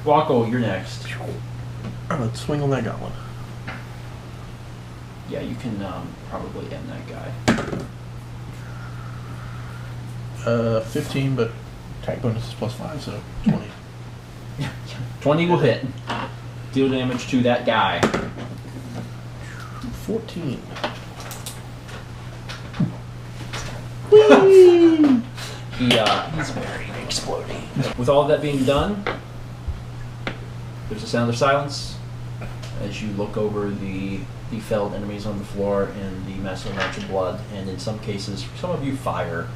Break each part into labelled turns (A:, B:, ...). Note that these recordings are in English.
A: Wacko, you're next.
B: Let's swing on that goblin.
A: Yeah, you can probably end that guy.
B: 15, but attack bonus is +5, so 20.
A: 20 will hit. Deal damage to that guy.
B: 14.
A: He's very exploding. With all of that being done, there's a sound of silence as you look over the felled enemies on the floor and the massive amounts of blood, and in some cases, some of you fire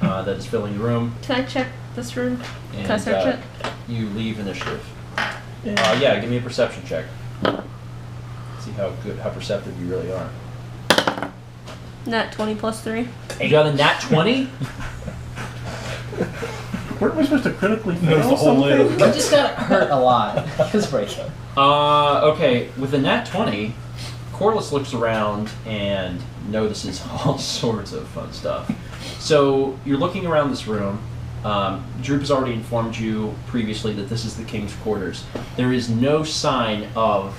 A: that is filling the room.
C: Can I check this room?
A: And,
C: Can I search it?
A: You leave initiative. Yeah, give me a perception check. See how perceptive you really are.
C: Nat 20 +3.
A: You got a nat 20?
B: Weren't we supposed to critically fail
D: There's the whole
B: something?
D: layer.
E: I just got hurt a lot. Just breaking.
A: Okay, with a nat 20, Corliss looks around and notices all sorts of fun stuff. So you're looking around this room. Droop has already informed you previously that this is the king's quarters. There is no sign of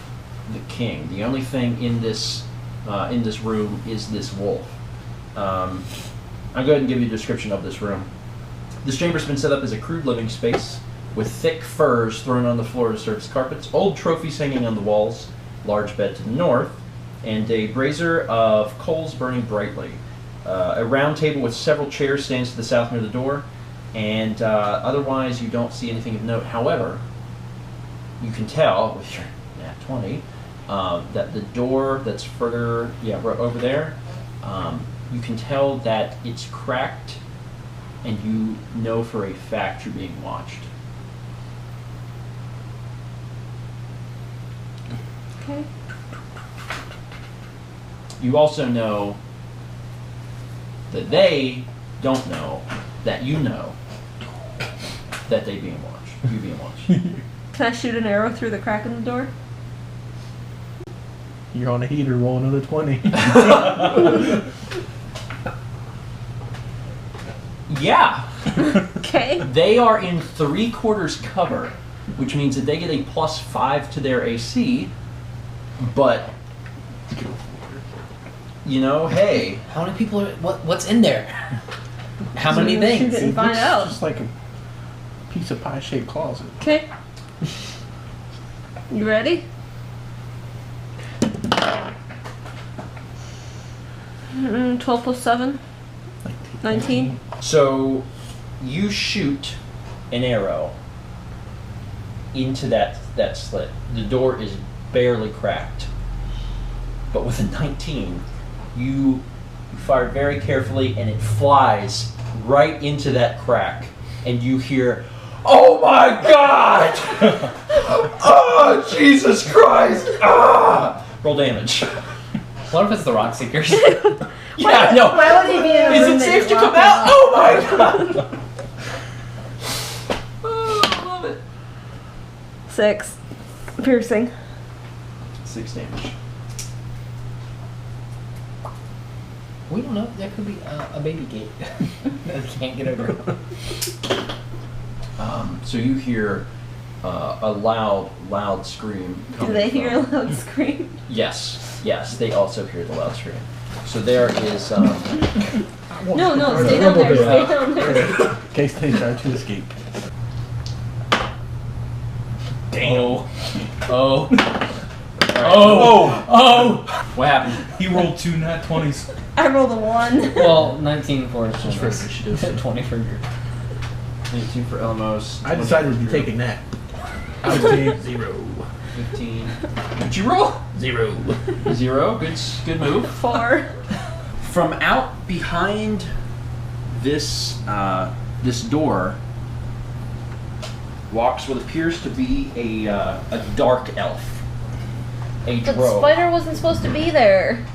A: the king. The only thing in this room is this wolf. I'll go ahead and give you a description of this room. This chamber's been set up as a crude living space with thick furs thrown on the floor to serve as carpets, old trophies hanging on the walls, large bed to the north, and a brazier of coals burning brightly. A round table with several chairs stands to the south near the door, and otherwise you don't see anything of note. However, you can tell with your nat 20 that the door that's further, over there, you can tell that it's cracked, and you know for a fact you're being watched.
C: Okay.
A: You also know that they don't know that you know that they being watched. You being watched.
C: Can I shoot an arrow through the crack in the door?
B: You're on a heater, roll another 20.
A: Yeah.
C: Okay.
A: They are in 3/4 cover, which means that they get a +5 to their AC, but hey.
E: How many people are... What's in there? How many
C: Shoot
E: things?
C: it and find out.
B: Just like a piece of pie-shaped closet.
C: Okay. You ready? 12 +7. 19.
A: So you shoot an arrow into that slit. The door is barely cracked. But with a 19, you fire very carefully and it flies right into that crack. And you hear, "Oh my God! Oh, Jesus Christ! Ah!" Roll damage.
E: What if it's the Rock Seekers?
A: Yeah, no.
C: Why would he be in a
A: Is
C: room
A: it
C: that
A: safe to
C: you're
A: come
C: walking
A: out? Oh my God! Oh, I love it.
C: 6. Piercing.
A: 6 damage.
E: We don't know. There could be a baby gate that they can't get over.
A: So you hear a loud scream.
C: Do
A: coming
C: they hear a
A: from-
C: loud scream?
A: Yes, they also hear the loud scream. So there is.
C: No, stay down there. Stay down there.
B: In case they try to escape.
E: Damn. Oh.
A: What happened?
D: He rolled 2 nat 20s.
C: I rolled a 1.
E: Well, 19 for
A: Just for initiative.
E: 20 for your...
A: 18 for Elmos.
B: I decided to be taking that. I was team 0.
A: 15. What'd you roll?
B: 0.
A: 0. Good move.
C: 4.
A: From out behind this door walks what appears to be a dark elf. A
C: But
A: drow.
C: Spider wasn't supposed to be there.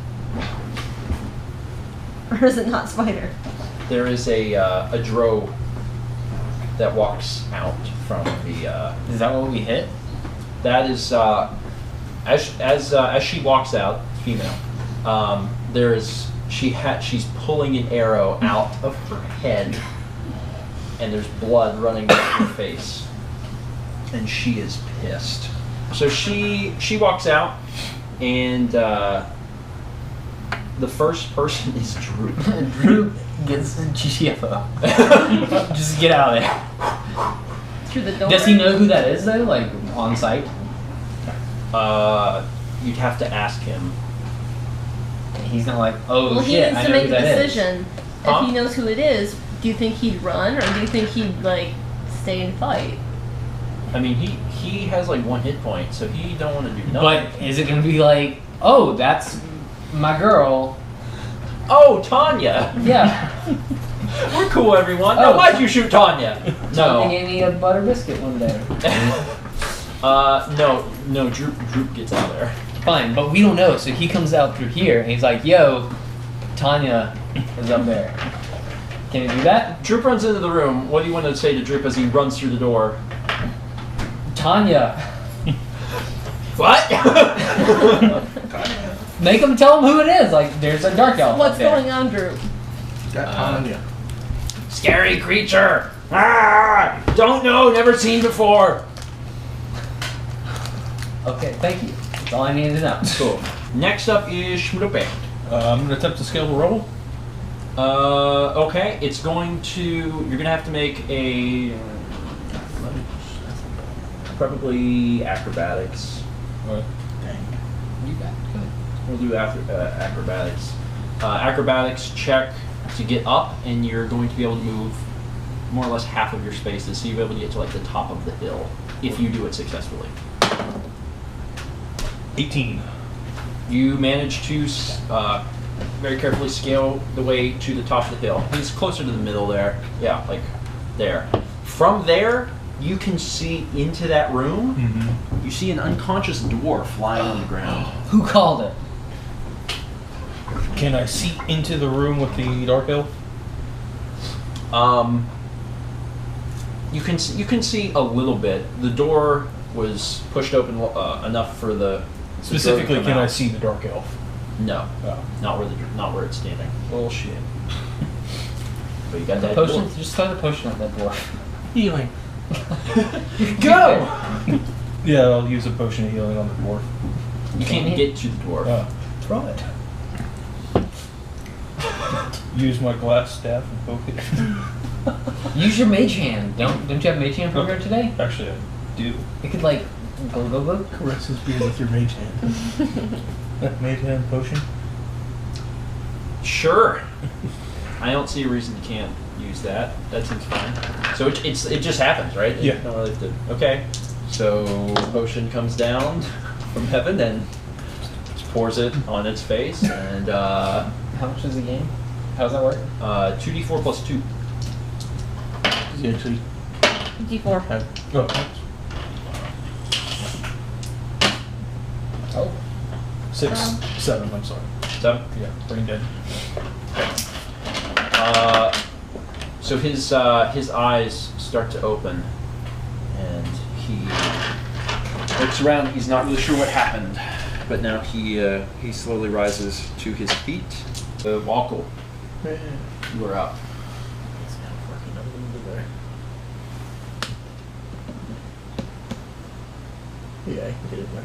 C: Or is it not Spider?
A: There is a drow that walks out from the.
E: Is that what we hit?
A: That is as she walks out, female. She's pulling an arrow out of her head, and there's blood running down her face. and she is pissed. So she walks out, and the first person is Drew.
E: Drew gets GTFO. Just get out of there.
C: Through the door.
E: Does he know who that is though? Like on site?
A: You'd have to ask him.
E: He's not like, oh
C: Well, he
E: shit,
C: needs
E: I
C: to
E: know
C: make
E: who
C: a
E: that is.
C: decision.
A: Huh?
C: If he knows who it is, do you think he'd run, or do you think he'd like stay and fight?
A: I mean, he has like 1 hit point, so he don't want to do nothing.
E: But is it gonna be like, oh, that's my girl?
A: Oh, Tanya!
E: Yeah.
A: We're cool, everyone.
E: Oh.
A: Now, why'd you shoot Tanya?
E: He
A: No.
E: gave me a butter biscuit one day.
A: No. Droop gets out of there.
E: Fine, but we don't know. So he comes out through here and he's like, yo, Tanya is up there. Can he do that?
A: Droop runs into the room. What do you want to say to Droop as he runs through the door?
E: Tanya.
A: What?
E: Make him tell him who it is. Like, there's a dark elf.
C: What's
E: up there.
C: going on, Drew?
B: Got Tanya.
A: Scary creature. Ah! Don't know. Never seen before.
E: Okay, thank you. That's all I needed to know.
A: Cool. Next up is Schmudope.
B: I'm gonna attempt to scale the rubble.
A: Okay. It's going to. You're gonna have to make a. Probably acrobatics.
B: What?
E: You got it. Good.
A: We'll do acrobatics. Acrobatics check to get up, and you're going to be able to move more or less half of your spaces, so you'll be able to get to like the top of the hill if you do it successfully.
B: 18.
A: You manage to very carefully scale the way to the top of the hill. He's closer to the middle there. Yeah, like there. From there, you can see into that room.
B: Mm-hmm.
A: You see an unconscious dwarf lying on the ground.
E: Who called it?
B: Can I see into the room with the dark elf?
A: You can see a little bit. The door was pushed open enough for the
B: Specifically,
A: to
B: can
A: come
B: I
A: out.
B: see the dark elf?
A: No,
B: Oh.
A: not where it's standing.
B: Well, shit.
A: But you got that
E: Potion?
A: dwarf.
E: Just throw the potion at that dwarf.
B: Healing.
A: Go!
B: Yeah, I'll use a potion of healing on the dwarf.
A: You can't get to the dwarf.
B: Throw it. Use my glass staff and poke it.
E: Use your mage hand. Don't you have mage hand for her today?
B: Actually, I do.
E: It could like go.
B: Caress his beard with your mage hand. Mage hand potion?
A: Sure. I don't see a reason you can't use that. That seems fine. So it just happens, right?
B: Yeah.
A: You don't really have to, okay. So potion comes down from heaven and just pours it on its face, and
E: How much is the game? How does that work?
A: 2d4 plus 2.
B: Does he actually
C: D4.
B: have... Oh,
E: Oh.
B: 6, 7, I'm sorry.
A: 7.
B: Yeah, brain dead.
A: So his eyes start to open, and he looks around. He's not really sure what happened, but now he slowly rises to his feet. Walkle, you are up.
B: Yeah, I can get it back.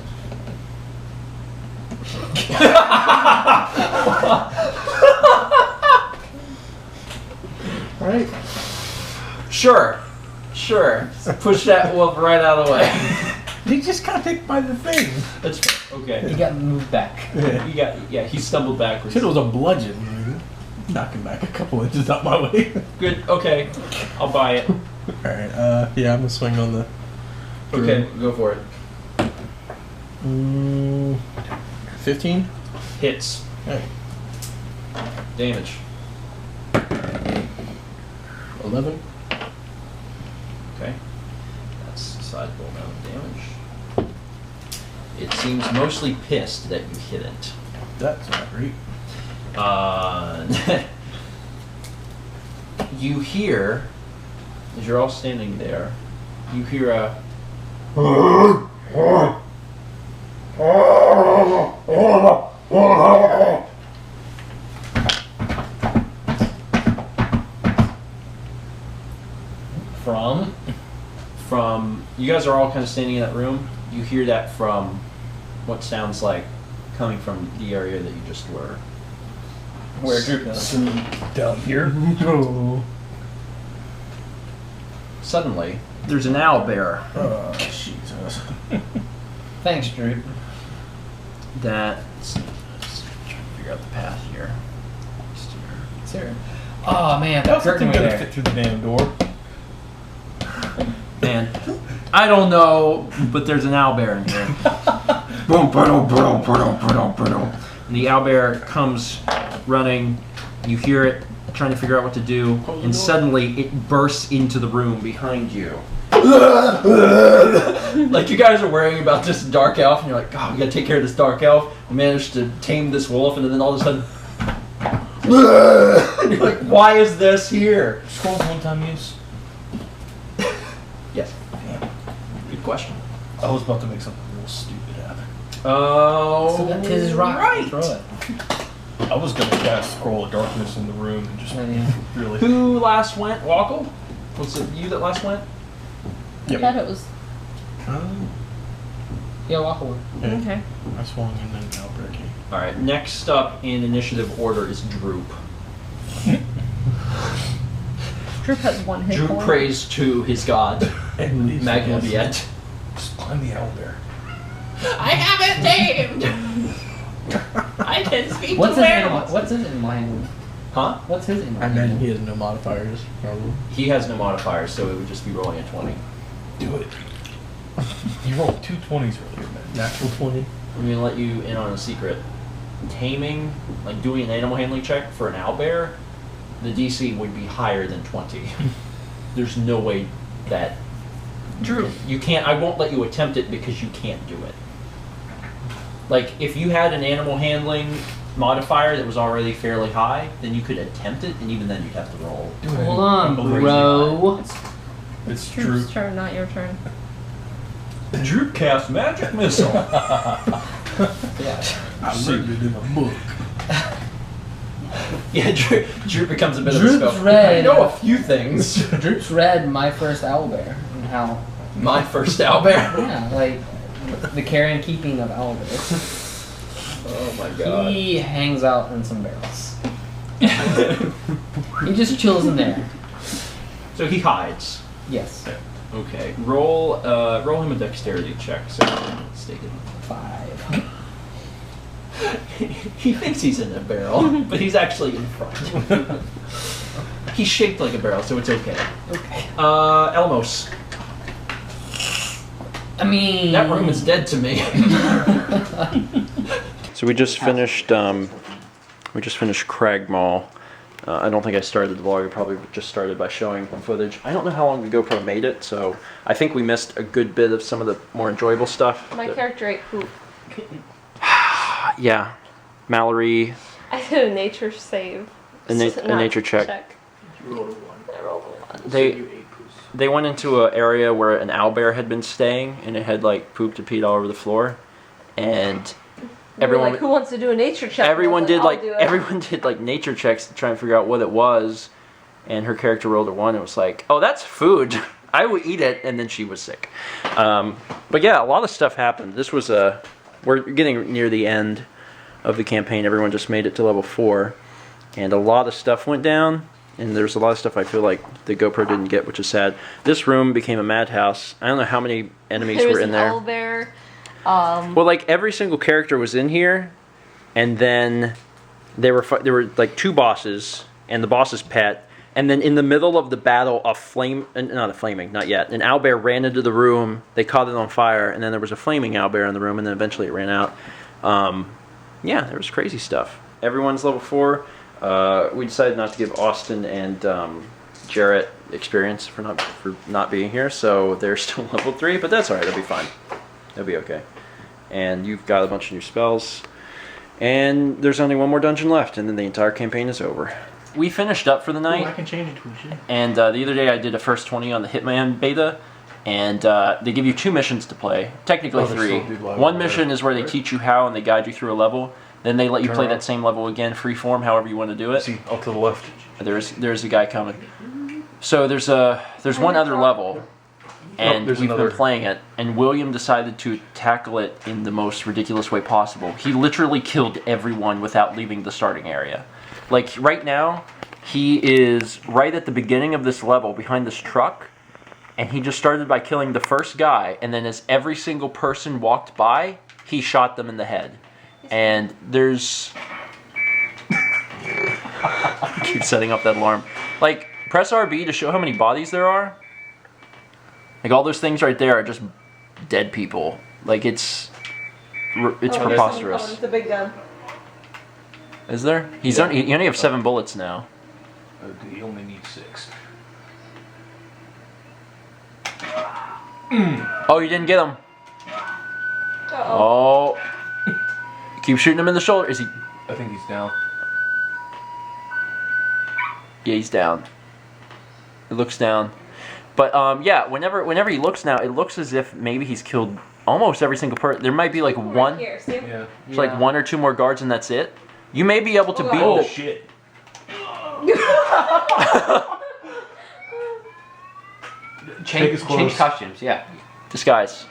B: Alright.
A: Sure. Push that wolf right out of the way.
B: He just got hit by the thing.
A: That's okay.
E: He got moved back.
B: Yeah.
A: He stumbled backwards.
B: Shit, it was a bludgeon. Knock him back a couple inches out my way.
A: Good. Okay, I'll buy it.
B: Alright, yeah, I'm gonna swing on the...
A: Okay, go for it.
B: 15?
A: Hits.
B: Okay.
A: Damage.
B: 11?
A: Okay. That's a sizable amount of damage. It seems mostly pissed that you hit it.
B: That's not great.
A: You hear, as you're all standing there, you hear a
E: From?
A: from, you guys are all kind of standing in that room, you hear that from what sounds like coming from the area that you just were.
E: Where Droop is.
D: Down here?
B: No.
A: Suddenly, there's an owl bear
B: Oh, Jesus.
E: Thanks, Droop.
A: that's trying to figure out the path here.
E: Sir. Oh man,
D: How's
E: that
D: that
E: curtain
D: thing
E: right
D: gonna
E: there.
D: fit through the damn door?
A: Man, I don't know, but there's an owl bear in here. And the owl bear comes running. You hear it trying to figure out what to do, and suddenly it bursts into the room behind you. Like you guys are worrying about this dark elf, and you're like, "God, we gotta take care of this dark elf." We managed to tame this wolf, and then all of a sudden, and you're like, "Why is this here?"
D: Scrolls one-time use.
A: Yes. Good question.
D: I was about to make something real stupid happen.
A: Oh,
E: So that is rock.
A: right.
E: Throw it.
D: I was gonna cast Scroll of Darkness in the room and just really.
A: Who last went? Wackle? Was it you that last went?
C: I thought it was.
E: Yeah, walk away.
B: Yeah.
C: Okay.
B: I swung and then Albert came.
A: All right. Next up in initiative order is Droop.
C: Droop has one hit
A: Droop
C: point.
A: prays to his god,
D: And leaves
A: Magnoviet.
D: Just climb the owl bear.
A: I have it tamed. I can speak
E: What's
A: to
E: his animal?
A: werewolves.
E: What's his animal handling?
A: Huh?
E: What's his animal?
B: I imagine
E: handling?
B: he has no modifiers, probably.
A: He has no modifiers, so it would just be rolling a 20.
D: Do it. You rolled 2 20s earlier, man.
B: Natural 20.
A: I'm gonna let you in on a secret. Taming, like doing an animal handling check for an owlbear, the DC would be higher than 20. There's no way that
C: Droop.
A: you can't. I won't let you attempt it because you can't do it. Like if you had an animal handling modifier that was already fairly high, then you could attempt it, and even then you'd have to roll.
D: Do it.
E: Hold on,
D: Unbelievable.
E: bro.
D: It's
C: Droop's
D: true.
C: turn, not your turn.
A: Droop cast magic missile.
E: Yeah.
B: I learned it in a book.
A: Yeah, Droop becomes a bit
E: Droop's
A: of a spell.
E: red.
A: I know a few things.
E: Droop's read my first owlbear and how,
A: My first owlbear.
E: yeah, like the care and keeping of owlbears.
A: Oh my god.
E: He hangs out in some barrels. He just chills in there.
A: So he hides.
E: Yes.
A: Okay. Roll him a dexterity check. So let's take it.
E: 5.
A: He thinks he's in a barrel, but he's actually in front. He's shaped like a barrel, so it's okay.
E: Okay.
A: Elmos.
E: I mean,
A: That room is dead to me. So we just finished. Crag Mall. I don't think I started the vlog. I probably just started by showing footage. I don't know how long the GoPro made it, so I think we missed a good bit of some of the more enjoyable stuff.
C: My character ate poop.
A: Yeah, Mallory.
C: I did a nature save.
A: A nature check.
C: I rolled a 1.
A: They went into an area where an owlbear had been staying, and it had like pooped and peed all over the floor, and everyone
C: Like, who wants to do a nature check?
A: everyone did
C: I'll
A: like
C: do it.
A: everyone did like nature checks to try and figure out what it was, and her character rolled a 1 and was like, "Oh, that's food. I will eat it." And then she was sick. But yeah, a lot of stuff happened. This was we're getting near the end of the campaign. Everyone just made it to level 4, and a lot of stuff went down. And there's a lot of stuff I feel like the GoPro didn't get, which is sad. This room became a madhouse. I don't know how many enemies were in there.
C: Owlbear.
A: Well, like every single character was in here, and then there were like 2 bosses and the boss's pet, and then in the middle of the battle, an owlbear ran into the room. They caught it on fire, and then there was a flaming owlbear in the room, and then eventually it ran out. Yeah, there was crazy stuff. Everyone's level 4. We decided not to give Austin and Jarrett experience for not being here, so they're still level 3, but that's alright, they'll be fine. They'll be okay. And you've got a bunch of new spells. And there's only one more dungeon left, and then the entire campaign is over. We finished up for the night.
B: Oh, I can change it to a shit.
A: And the other day I did a first 20 on the Hitman beta, and they give you 2 missions to play. Technically 3. One mission is where they teach you how and they guide you through a level. Then they let you play that same level again, freeform, however you want to do it.
D: See, up to the left.
A: There's a guy coming. So there's one other level and
D: there's
A: we've
D: another.
A: been playing it, and William decided to tackle it in the most ridiculous way possible. He literally killed everyone without leaving the starting area. Like, right now, he is right at the beginning of this level behind this truck, and he just started by killing the first guy, and then as every single person walked by, he shot them in the head. And there's... Keep setting up that alarm. Like, press RB to show how many bodies there are. Like, all those things right there are just dead people. Like, it's preposterous.
C: It's a big gun.
A: Is there? He only have 7 bullets now.
D: He only needs 6.
A: Oh, you didn't get him.
C: Uh-oh.
A: Oh. Keep shooting him in the shoulder. Is he...
D: I think he's down.
A: Yeah, he's down. It looks down. But, yeah, whenever he looks now, it looks as if maybe he's killed almost every single person. There might be, like, one...
C: Here, see him?
D: Yeah.
A: There's like 1 or 2 more guards and that's it. You may be able to beat
D: Oh
A: the...
D: shit. Take his clothes.
E: Change costumes, yeah.
A: Disguise.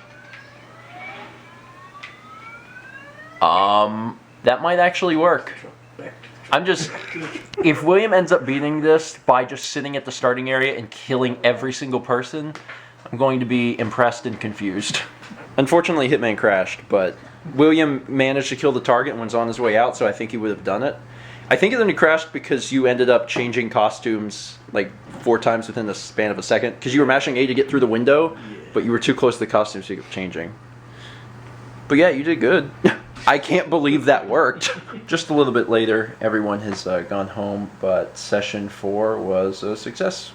A: That might actually work. I'm just... If William ends up beating this by just sitting at the starting area and killing every single person, I'm going to be impressed and confused. Unfortunately, Hitman crashed, but William managed to kill the target and was on his way out, so I think he would have done it. I think it only crashed because you ended up changing costumes like 4 times within the span of a second. Because you were mashing A to get through the window, but you were too close to the costumes so you kept changing. But yeah, you did good. I can't believe that worked. Just a little bit later, everyone has gone home, but session 4 was a success.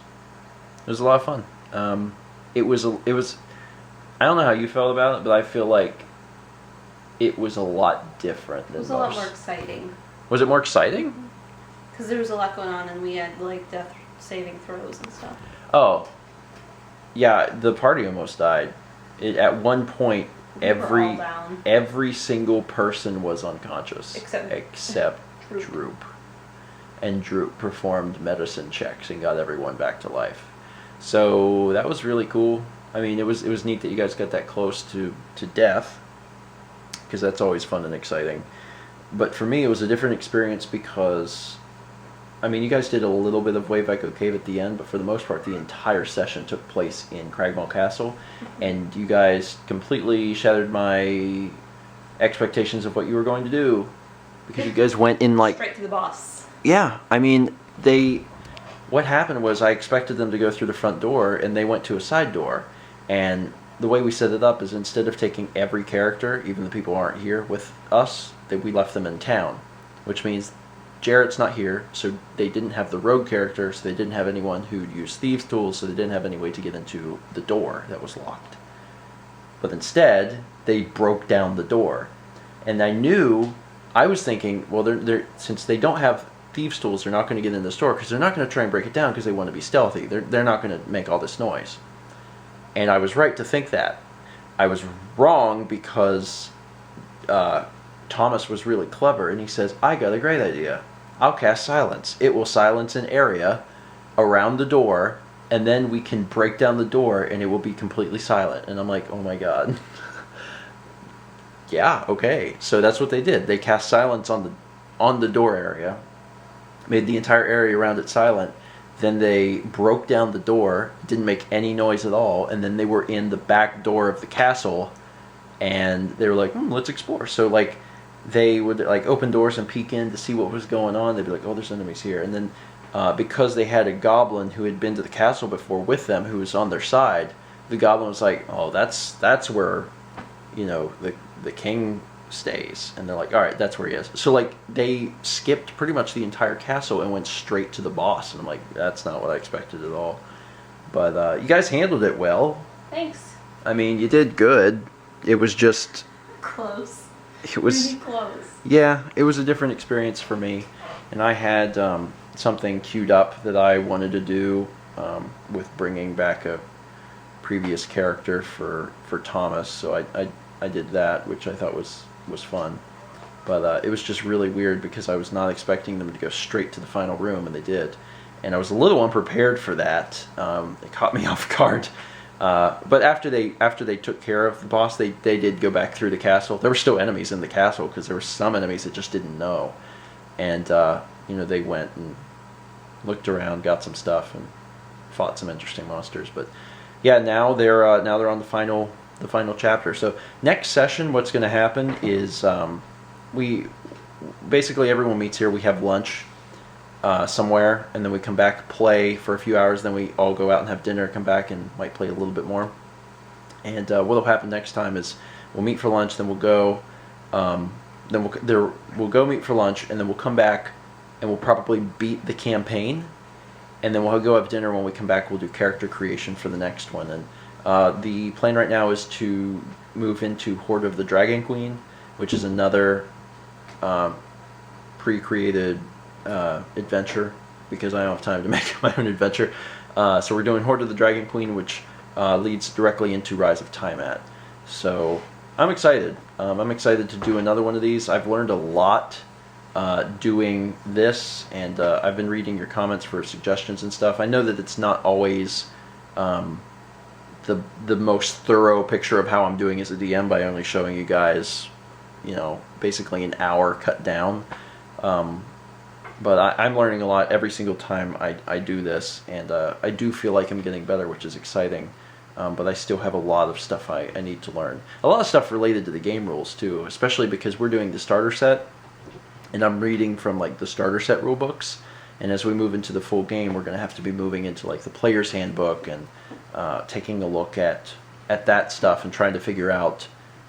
A: It was a lot of fun. It was. I don't know how you felt about it, but I feel like it was a lot different than
F: It was
A: most.
F: a lot more exciting
A: Was it more exciting?
F: because there was a lot going on, and we had like death saving throws and stuff.
A: Oh, yeah. The party almost died. At one point,
F: We were all down.
A: every single person was unconscious
F: Except Droop.
A: Droop. And Droop performed medicine checks and got everyone back to life. So that was really cool. I mean, it was neat that you guys got that close to death, because that's always fun and exciting. But for me, it was a different experience because, I mean, you guys did a little bit of Wave Echo Cave at the end, but for the most part, the entire session took place in Cragmaw Castle, and you guys completely shattered my expectations of what you were going to do, because you guys went in like...
F: Straight to the boss.
A: Yeah, I mean, what happened was I expected them to go through the front door, and they went to a side door. And the way we set it up is instead of taking every character, even the people who aren't here with us, that we left them in town. Which means Jarrett's not here, so they didn't have the rogue character, so they didn't have anyone who'd use thieves' tools, so they didn't have any way to get into the door that was locked. But instead, they broke down the door. And I was thinking, well, since they don't have thieves' tools, they're not going to get in this door, because they're not going to try and break it down because they want to be stealthy. They're not going to make all this noise. And I was right to think that. I was wrong because Thomas was really clever, and he says, I got a great idea. I'll cast silence. It will silence an area around the door, and then we can break down the door, and it will be completely silent. And I'm like, oh my god. Yeah, okay. So that's what they did. They cast silence on the door area, made the entire area around it silent. Then they broke down the door, didn't make any noise at all, and then they were in the back door of the castle, and they were like, let's explore. So, like, they would, like, open doors and peek in to see what was going on. They'd be like, oh, there's enemies here. And then, because they had a goblin who had been to the castle before with them, who was on their side, the goblin was like, oh, that's where, the king stays. And they're like, all right, that's where he is. So, like, they skipped pretty much the entire castle and went straight to the boss. And I'm like, that's not what I expected at all. But you guys handled it well.
F: Thanks.
A: I mean, you did good. It was just...
F: Close.
A: It was...
F: Really close.
A: Yeah, it was a different experience for me. And I had something queued up that I wanted to do with bringing back a previous character for Thomas. So I did that, which I thought was fun. But it was just really weird because I was not expecting them to go straight to the final room, and they did. And I was a little unprepared for that. It caught me off guard. But after they took care of the boss, they did go back through the castle. There were still enemies in the castle because there were some enemies that just didn't know, and they went and looked around, got some stuff, and fought some interesting monsters. But yeah, now they're on the final chapter. So next session, what's going to happen is we basically everyone meets here. We have lunch somewhere, and then we come back, play for a few hours. Then we all go out and have dinner, come back, and might play a little bit more. And what'll happen next time is we'll meet for lunch. Then we'll go. We'll go meet for lunch, and then we'll come back, and we'll probably beat the campaign. And then we'll go have dinner. When we come back, we'll do character creation for the next one. And the plan right now is to move into Horde of the Dragon Queen, which is another pre-created adventure, because I don't have time to make my own adventure. So we're doing Horde of the Dragon Queen, which leads directly into Rise of Tiamat. So I'm excited. I'm excited to do another one of these. I've learned a lot doing this, and I've been reading your comments for suggestions and stuff. I know that it's not always the most thorough picture of how I'm doing as a DM by only showing you guys, basically an hour cut down. But I'm learning a lot every single time I do this, and I do feel like I'm getting better, which is exciting. But I still have a lot of stuff I need to learn. A lot of stuff related to the game rules too, especially because we're doing the starter set, and I'm reading from like the starter set rule books. And as we move into the full game, we're going to have to be moving into like the player's handbook and taking a look at that stuff and trying to figure out,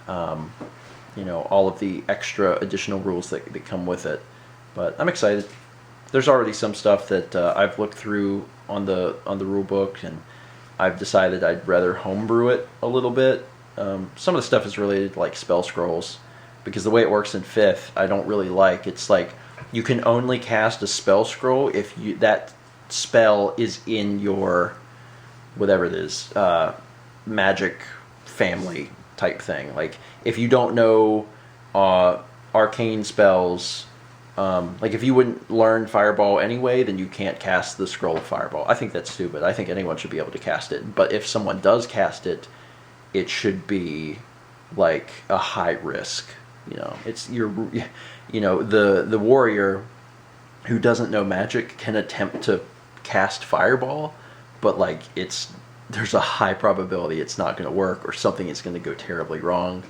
A: all of the extra additional rules that come with it. But I'm excited. There's already some stuff that I've looked through on the rule book, and I've decided I'd rather homebrew it a little bit. Some of the stuff is related to like spell scrolls, because the way it works in 5th, I don't really like. It's like you can only cast a spell scroll if that spell is in your whatever it is, magic family type thing. Like if you don't know arcane spells, like if you wouldn't learn Fireball anyway, then you can't cast the Scroll of Fireball. I think that's stupid. I think anyone should be able to cast it. But if someone does cast it, it should be like a high risk. It's the warrior who doesn't know magic can attempt to cast Fireball, but like there's a high probability it's not going to work, or something is going to go terribly wrong.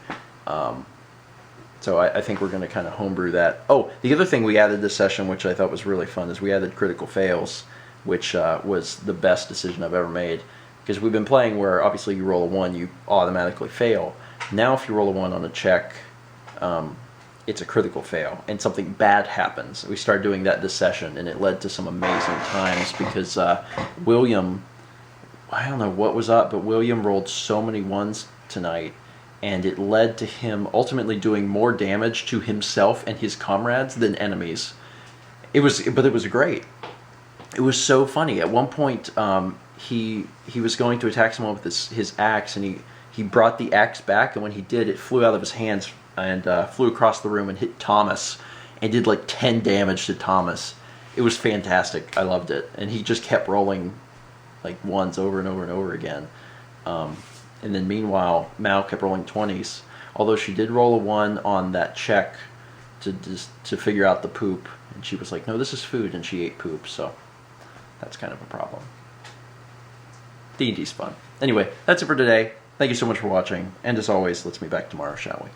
A: So I think we're going to kind of homebrew that. Oh, the other thing we added this session, which I thought was really fun, is we added critical fails, which was the best decision I've ever made. Because we've been playing where obviously you roll a 1, you automatically fail. Now if you roll a 1 on a check, it's a critical fail, and something bad happens. We started doing that this session, and it led to some amazing times, because William, I don't know what was up, but William rolled so many 1s tonight, and it led to him ultimately doing more damage to himself and his comrades than enemies. But it was great. It was so funny. At one point, he was going to attack someone with his axe, and he brought the axe back, and when he did, it flew out of his hands and flew across the room and hit Thomas, and did like 10 damage to Thomas. It was fantastic. I loved it. And he just kept rolling like 1s over and over and over again. And then meanwhile, Mal kept rolling 20s. Although she did roll a 1 on that check to figure out the poop. And she was like, no, this is food, and she ate poop. So that's kind of a problem. D&D's fun. Anyway, that's it for today. Thank you so much for watching. And as always, let's meet back tomorrow, shall we?